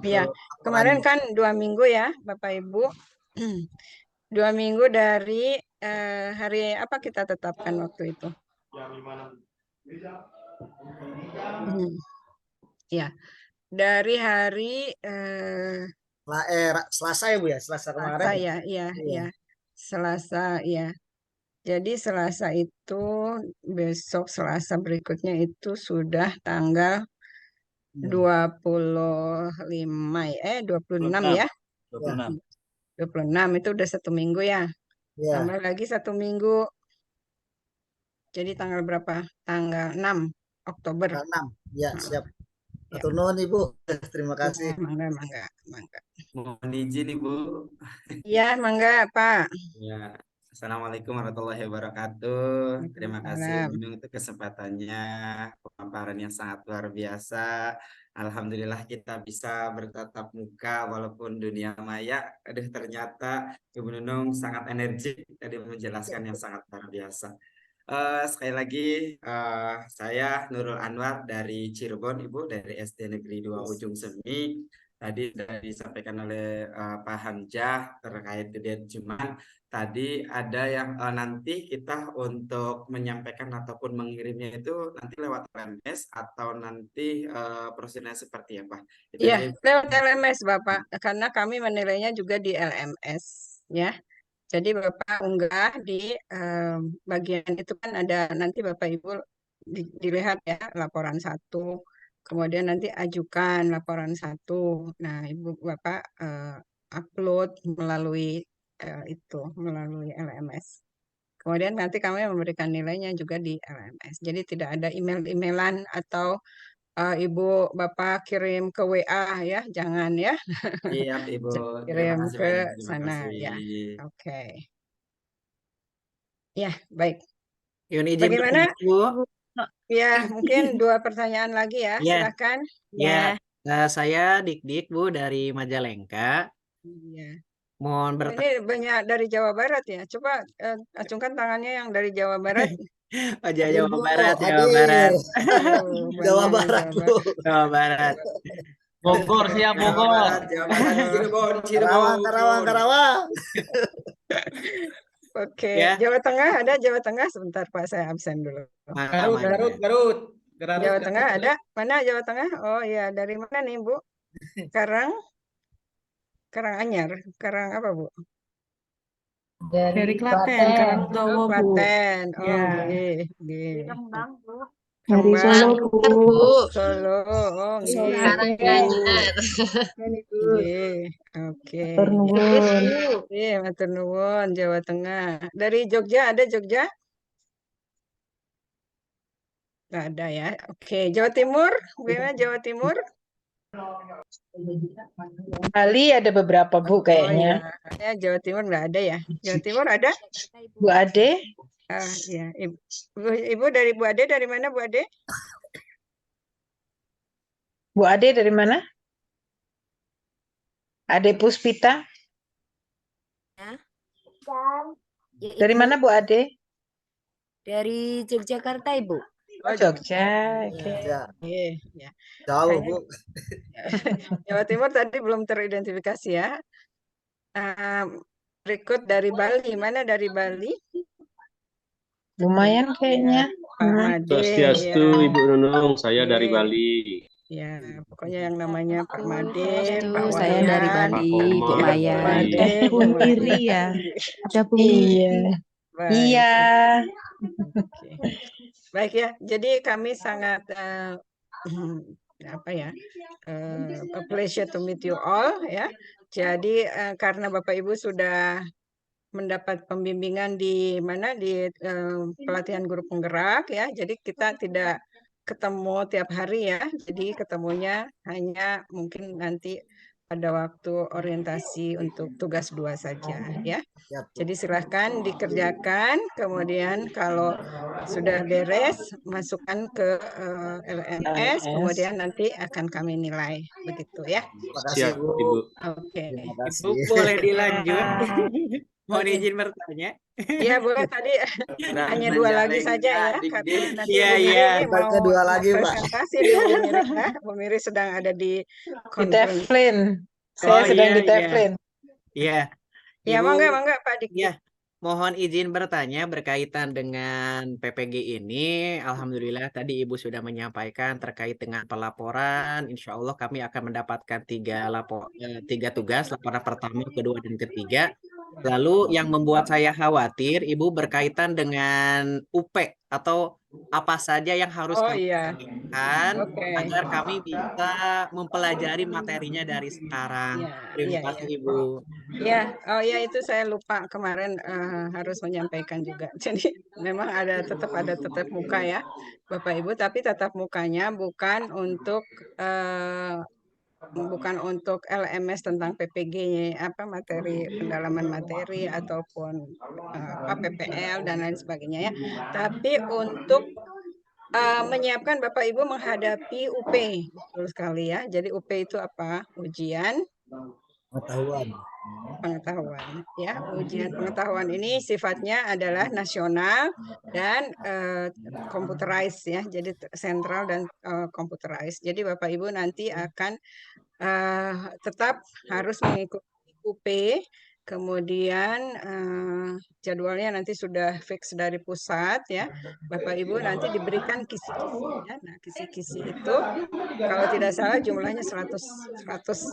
Iya, kemarin kan 2 minggu ya Bapak Ibu. 2 minggu dari hari apa kita tetapkan waktu itu? Ya, dari hari Selasa ya Bu ya, Selasa kemarin. Selasa ya, iya. Selasa ya. Jadi Selasa itu besok Selasa berikutnya itu sudah tanggal 26 ya. 26 itu udah 1 minggu ya. Tambah lagi 1 minggu. Jadi tanggal berapa? Tanggal 6 Oktober. 6. Ya, siap. Hatur nuhun Ibu. Terima kasih. Mangga. Mohon izin Ibu. Iya, mangga Pak. Ya. Assalamualaikum warahmatullahi wabarakatuh. Terima kasih Nunung untuk kesempatannya, pemaparan yang sangat luar biasa. Alhamdulillah kita bisa bertatap muka walaupun dunia maya. Ternyata Ibu Nunung sangat energik tadi menjelaskan yang sangat luar biasa. Sekali lagi, saya Nurul Anwar dari Cirebon, Ibu, dari SD Negeri 2 Ujung Semi. Tadi sudah disampaikan oleh Pak Hamzah terkait kegiatan Jumat. Tadi ada yang nanti kita untuk menyampaikan ataupun mengirimnya itu nanti lewat LMS atau nanti prosedurnya seperti apa? Itu Ya, aja. lewat LMS Bapak, karena kami menilainya juga di LMS, ya. Jadi Bapak unggah di bagian itu kan ada nanti Bapak Ibu dilihat ya laporan 1, kemudian nanti ajukan laporan 1. Nah, Ibu Bapak upload melalui melalui LMS. Kemudian nanti kami memberikan nilainya juga di LMS. Jadi tidak ada email-emailan atau Ibu Bapak kirim ke WA ya, jangan ya. Siap, Ibu. Terima Kirim kasih ke banyak. Terima sana kasih. ya. Oke. Ya, baik. Yun izin Bagaimana? bertanya, Bu. Ya, mungkin 2 pertanyaan lagi ya, Ya, silakan. ya. Saya Dik-Dik, Bu, dari Majalengka. Iya. Mohon Oh, bertanya. ini banyak dari Jawa Barat ya. Coba acungkan tangannya yang dari Jawa Barat. Oh, Jawa Ibu, Barat, Jawa hadir. Barat. Oh, Jawa banyak Barat, yang Bu. Jawa Barat. Jawa Barat. Bogor, siap Jawa Bogor. Barat, Jawa Barat, Cirebon, Karawang, Karawang, Cirebon. Karawang. Oke, Ya. Jawa Tengah ada Jawa Tengah sebentar Pak, saya absen dulu. Garut, Garut, Garut. Jawa Tengah ada? Mana Jawa Tengah? Oh iya, dari mana nih Bu? Karanganyar, Karang apa Bu? Dari Klaten, Karangdowo, Bu. Klaten. Oh, Ya. nggih. Dari Solo, Bu. Solo. Oh, nggih. Karanganyar. Nggih. Oke. Matur nuwun. Iya, matur nuwun, Jawa Tengah. Dari Jogja ada Jogja? Nggak ada ya. Oke, Jawa Timur? Bagaimana Jawa Timur? Bali ada beberapa, Bu, kayaknya. Oh ya, Jawa Timur nggak ada ya. Jawa Timur ada? Bu Ade, Ya, Ibu dari Bu Ade dari mana Bu Ade? Bu Ade dari mana? Ade Puspita. Dari mana Bu Ade? Dari Yogyakarta, Ibu. Oh, Jogja. Oke. Ya, Ya. jauh, Bu. Jawa Timur tadi belum teridentifikasi ya. Berikut dari Bali. Mana dari Bali? Lumayan kayaknya. Pak Made. Swastiastu, Ya. Ibu Nunung. Saya dari Oke. Bali. Ya, pokoknya yang namanya Pak Made, Pak saya dari Wayan, Bali, Pak Bu Komar Maya. dari Ada Bu Miri ya. Ada Bu Miri. Iya. Baik. Iya. Oke. Baik ya. Jadi kami sangat a pleasure to meet you all ya. Jadi karena Bapak Ibu sudah mendapat pembimbingan di mana di pelatihan guru penggerak ya. Jadi kita tidak ketemu tiap hari ya. Jadi ketemunya hanya mungkin nanti pada waktu orientasi untuk tugas 2 saja ya. Jadi silahkan dikerjakan, kemudian kalau sudah beres masukkan ke LMS, kemudian nanti akan kami nilai begitu ya. Siap, Ibu. Oke. Ibu boleh dilanjut? Mohon izin bertanya. Iya boleh, tadi hanya 2 lagi saja ya, karena nanti Iya, Bu Miri iya. ini mau Dua lagi, Pak. presentasi di Bu Miri ya. Bu Miri sedang ada di Di conference. Teflin. Saya Oh, sedang iya, di Teflin. Iya. Ya, Ibu, mangga Pak Dik. ya, mohon izin bertanya berkaitan dengan PPG ini. Alhamdulillah tadi Ibu sudah menyampaikan terkait dengan pelaporan. Insya Allah kami akan mendapatkan 3 tugas, laporan pertama, kedua, dan ketiga. Lalu yang membuat saya khawatir, Ibu berkaitan dengan UP atau apa saja yang harus Oh kami iya. lakukan Oke. agar kami bisa mempelajari materinya dari sekarang. Terima Iya, kasih, iya. Ibu. Ya, oh ya itu saya lupa kemarin harus menyampaikan juga. Jadi memang tetap ada tetap muka ya, Bapak Ibu, tapi tetap mukanya bukan untuk LMS tentang PPG materi pendalaman materi ataupun PPL dan lain sebagainya ya. Tapi untuk menyiapkan Bapak Ibu menghadapi UP, betul sekali ya. Jadi UP itu apa? Ujian Pengetahuan. pengetahuan ya. Ujian pengetahuan ini sifatnya adalah nasional dan computerized ya. Jadi sentral dan computerized. Jadi Bapak Ibu nanti akan tetap harus mengikuti UP, kemudian jadwalnya nanti sudah fix dari pusat ya. Bapak Ibu nanti diberikan kisi-kisi ya. Nah, kisi-kisi itu kalau tidak salah jumlahnya 100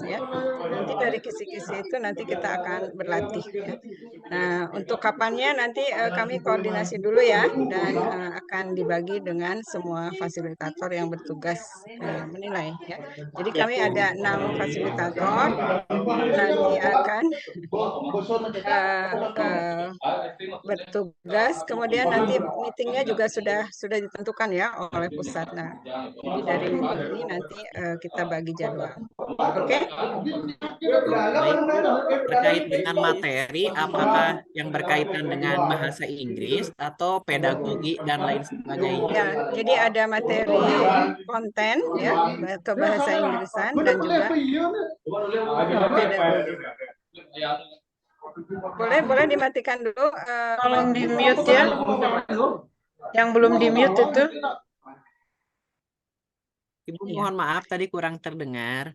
ya. Nanti dari kisi-kisi itu nanti kita akan berlatih ya. Nah, untuk kapannya nanti kami koordinasi dulu ya dan akan dibagi dengan semua fasilitator yang bertugas menilai ya. Jadi kami ada 6 fasilitator nanti akan bertugas, kemudian nanti meetingnya juga sudah ditentukan ya oleh pusat. Nah, jadi dari meeting ini nanti kita bagi jadwal. Oke? Baik, terkait dengan materi, apakah yang berkaitan dengan bahasa Inggris atau pedagogi dan lain sebagainya? Ya, jadi ada materi konten ya, kebahasa Inggrisan dan juga pedagogi. Boleh dimatikan dulu. Tolong di mute ya. Yang belum di mute itu. Ibu mohon maaf tadi kurang terdengar.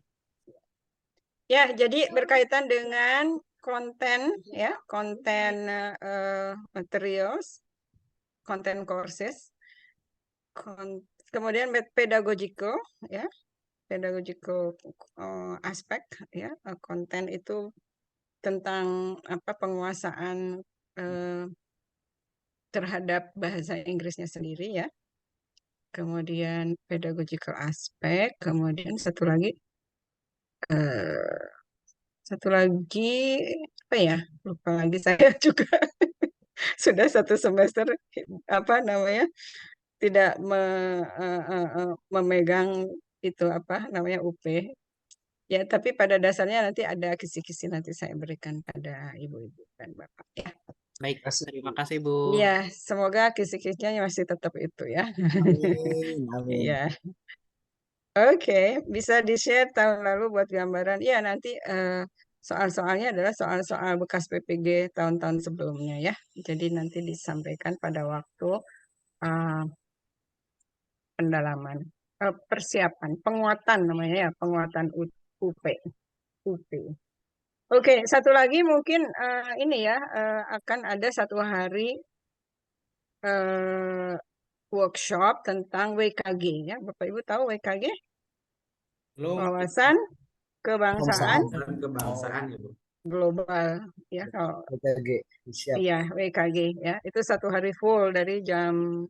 Ya, jadi berkaitan dengan konten ya, konten materials, konten courses, kemudian pedagogical ya, pedagogical aspek ya, konten itu tentang apa penguasaan terhadap bahasa Inggrisnya sendiri ya. Kemudian pedagogical aspek, kemudian satu lagi apa ya, lupa lagi saya juga. Sudah 1 semester apa namanya tidak memegang itu apa namanya UP ya, tapi pada dasarnya nanti ada kisi-kisi nanti saya berikan pada ibu-ibu dan bapak ya. Baik, terima kasih Bu. Iya, semoga kisi-kisinya masih tetap itu ya. Amin, amin. Iya. Oke, bisa di-share tahun lalu buat gambaran. Iya, nanti soal-soalnya adalah soal-soal bekas PPG tahun-tahun sebelumnya ya. Jadi nanti disampaikan pada waktu pendalaman, persiapan, penguatan namanya ya, penguatan UP. Oke, satu lagi mungkin ini ya, akan ada 1 hari workshop tentang WKG ya. Bapak Ibu tahu WKG? Wawasan kebangsaan global ya, kalau WKG, siap. iya WKG ya. Itu 1 hari full dari jam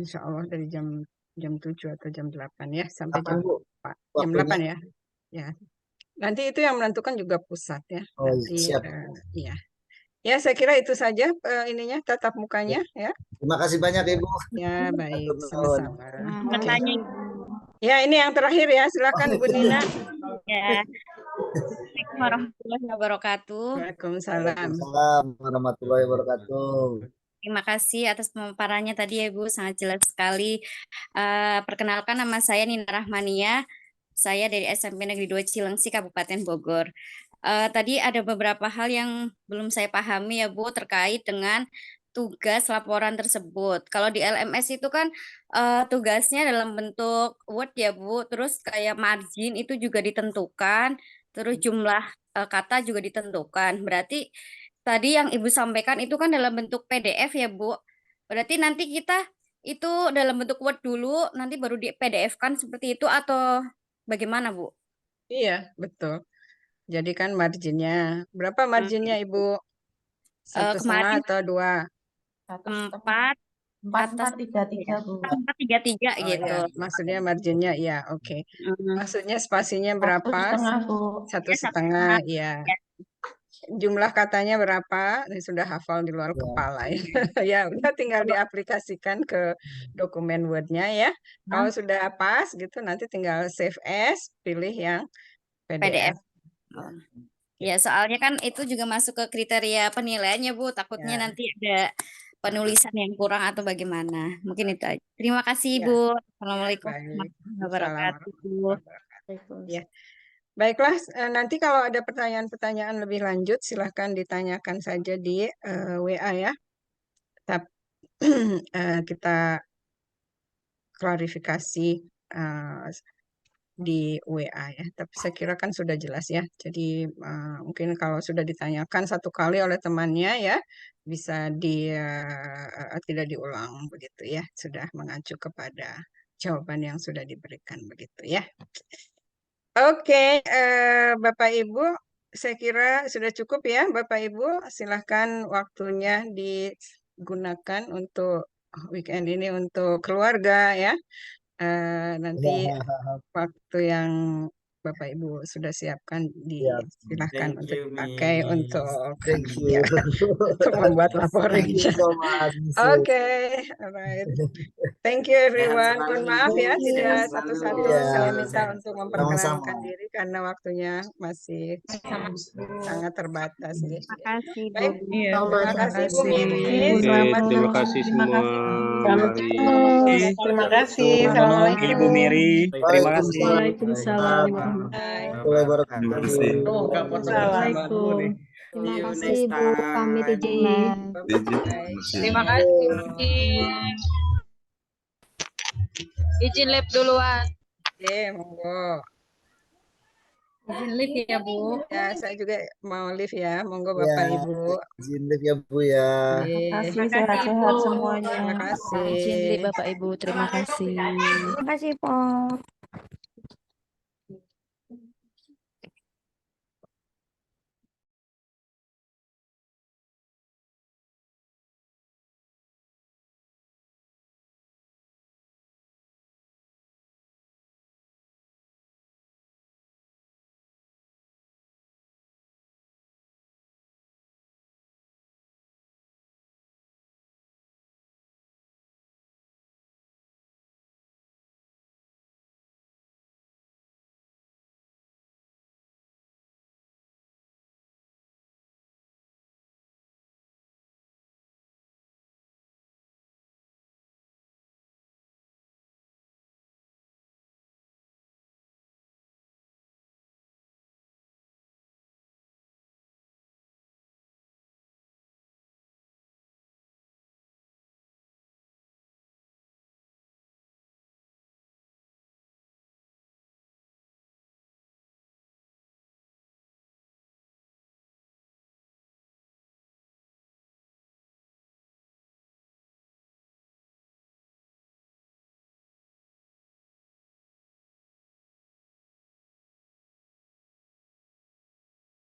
Insya Allah dari jam 7 atau jam 8 ya sampai jam 4. Jam 8 ya. Ya. Nanti itu yang menentukan juga pusat ya. Oh, Nanti siap. iya. Ya, saya kira itu saja ininya tatap mukanya ya. Terima kasih banyak Ibu. Ya, baik, sama-sama. Oke. Bertanya. Ya, ini yang terakhir ya. Silakan Bu Nina. Ya. Assalamualaikum warahmatullahi wabarakatuh. Waalaikumsalam. Waalaikumsalam warahmatullahi wabarakatuh. Terima kasih atas pemaparannya tadi ya Ibu, sangat jelas sekali. Perkenalkan, nama saya Nina Rahmania. Saya dari SMP Negeri 2 Cilengsi, Kabupaten Bogor. Tadi ada beberapa hal yang belum saya pahami ya Bu, terkait dengan tugas laporan tersebut. Kalau di LMS itu kan tugasnya dalam bentuk Word ya Bu, terus kayak margin itu juga ditentukan, terus jumlah kata juga ditentukan. Berarti tadi yang Ibu sampaikan itu kan dalam bentuk PDF ya Bu. Berarti nanti kita itu dalam bentuk Word dulu, nanti baru di PDF-kan seperti itu atau bagaimana Bu? Iya, betul. Jadi kan marginnya. Berapa marginnya Ibu? 1,5 kemarin atau 2? 4, 4,433 Bu. 4,33 Oh, gitu. ya. Maksudnya marginnya ya, oke. Maksudnya spasinya 1,5 berapa? Bu. 1,5 ya. Jumlah katanya berapa? Ini sudah hafal di luar kepala ya. Ya, udah tinggal diaplikasikan ke dokumen Word-nya ya. Kalau sudah pas gitu nanti tinggal save as, pilih yang PDF. Ya, soalnya kan itu juga masuk ke kriteria penilaiannya Bu. Takutnya nanti ada penulisan yang kurang atau bagaimana. Mungkin itu aja. Terima kasih Bu. Assalamualaikum warahmatullahi wabarakatuh. Ya. Baiklah, nanti kalau ada pertanyaan-pertanyaan lebih lanjut, silahkan ditanyakan saja di WA ya. Tapi kita klarifikasi di WA ya. Tapi saya kira kan sudah jelas ya. Jadi mungkin kalau sudah ditanyakan satu kali oleh temannya ya, bisa tidak diulang begitu ya. Sudah mengacu kepada jawaban yang sudah diberikan begitu ya. Oke, Bapak Ibu, saya kira sudah cukup ya, Bapak Ibu. Silahkan waktunya digunakan untuk weekend ini untuk keluarga ya. Nanti waktu yang Bapak Ibu sudah siapkan disilahkan Thank untuk you, dipakai Miss. untuk Thank ya, you. untuk membuat laporan. Thank you so much, Mrs. Oke, alright. Thank you Sehat everyone. selalu, Mohon maaf Ibu. ya, Sehat tidak selalu. satu-satu Ya, saya minta Sehat untuk selalu. memperkenalkan sama-sama. diri karena waktunya masih sangat terbatas ya. Makasih, Bu. Baik, Iya, terima kasih Bu kasih. Miri. Oke, Selamat terima kasih Terima semua. kasih. Mari. Terima kasih. Assalamualaikum. Ibu Miri, terima kasih. Waalaikumsalam. Warahmatullahi Terima wabarakatuh. kasih. Buka foto bersama dulu nih. See Terima you kasih next Bu, pamit time. izin. Izin. Terima kasih. Izin live duluan. Oke, monggo. Izin live ya, Bu. Ya, saya juga mau live ya. Monggo Ya, Bapak Ibu. izin live ya Bu ya. Oke. Sehat-sehat semuanya. Terima kasih. Izin live Bapak Ibu, terima kasih. Terima kasih, Pak.